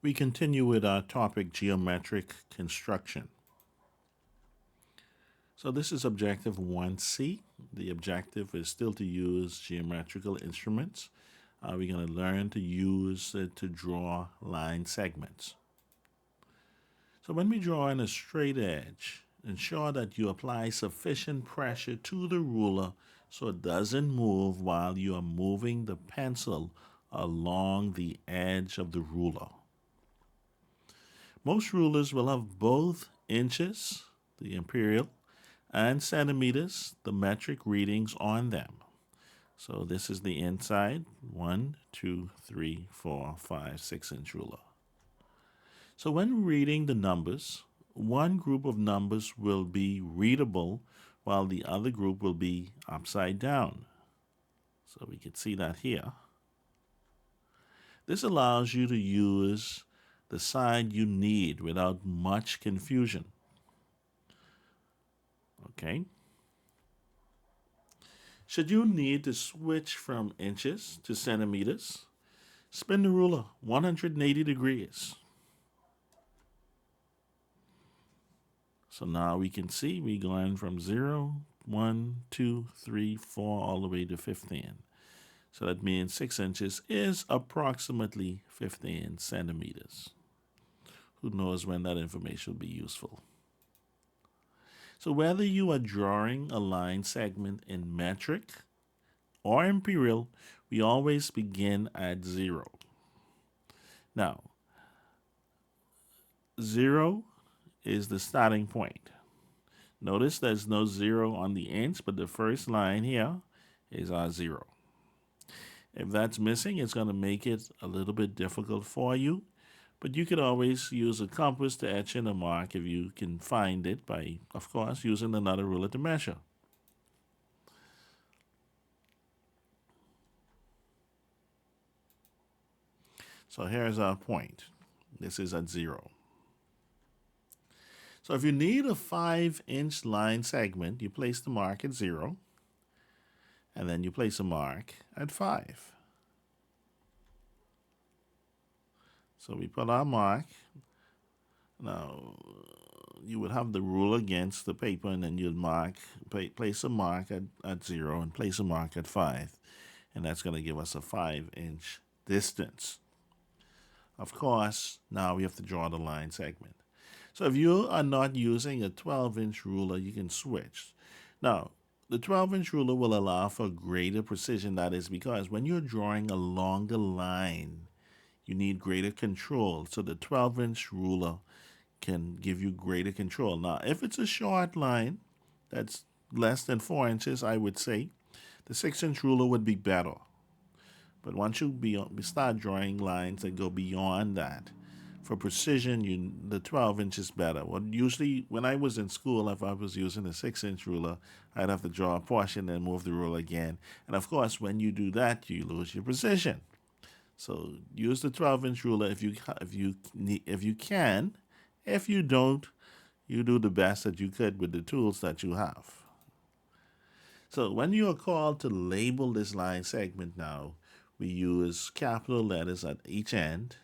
We continue with our topic, geometric construction. So this is objective 1C. The objective is still to use geometrical instruments. We're going to learn to use it to draw line segments. So when we draw in a straight edge, ensure that you apply sufficient pressure to the ruler so it doesn't move while you are moving the pencil along the edge of the ruler. Most rulers will have both inches, the imperial, and centimeters, the metric readings on them. So this is the inside 1, 2, 3, 4, 5, 6-inch ruler. So when reading the numbers, one group of numbers will be readable while the other group will be upside down. So we can see that here. This allows you to use the side you need without much confusion. Okay. Should you need to switch from inches to centimeters, spin the ruler 180 degrees. So now we can see we're going from 0, 1, 2, 3, 4, all the way to 15. So that means 6 inches is approximately 15 centimeters. Who knows when that information will be useful. So whether you are drawing a line segment in metric or imperial, we always begin at 0. Now, 0 is the starting point. Notice there's no 0 on the inch, but the first line here is our 0. If that's missing, it's going to make it a little bit difficult for you. But you could always use a compass to etch in a mark if you can find it by, of course, using another ruler to measure. So here's our point. This is at 0. So if you need a 5-inch line segment, you place the mark at 0, and then you place a mark at 5. So we put our mark. Now, you would have the ruler against the paper, and then you'd place a mark at 0 and place a mark at 5. And that's going to give us a 5-inch distance. Of course, now we have to draw the line segment. So if you are not using a 12-inch ruler, you can switch. Now, the 12-inch ruler will allow for greater precision. That is because when you're drawing a longer line, you need greater control. So the 12-inch ruler can give you greater control. Now, if it's a short line that's less than 4 inches, I would say the 6-inch ruler would be better. But once you start drawing lines that go beyond that, for precision, the 12-inch is better. Well, usually, when I was in school, if I was using a 6-inch ruler, I'd have to draw a portion and move the ruler again. And of course, when you do that, you lose your precision. So use the 12-inch ruler if you can. If you don't, you do the best that you could with the tools that you have. So when you are called to label this line segment now, we use capital letters at each end.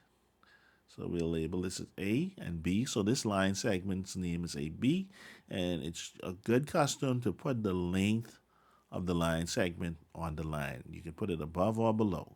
So we'll label this as A and B. So this line segment's name is AB, and it's a good custom to put the length of the line segment on the line. You can put it above or below.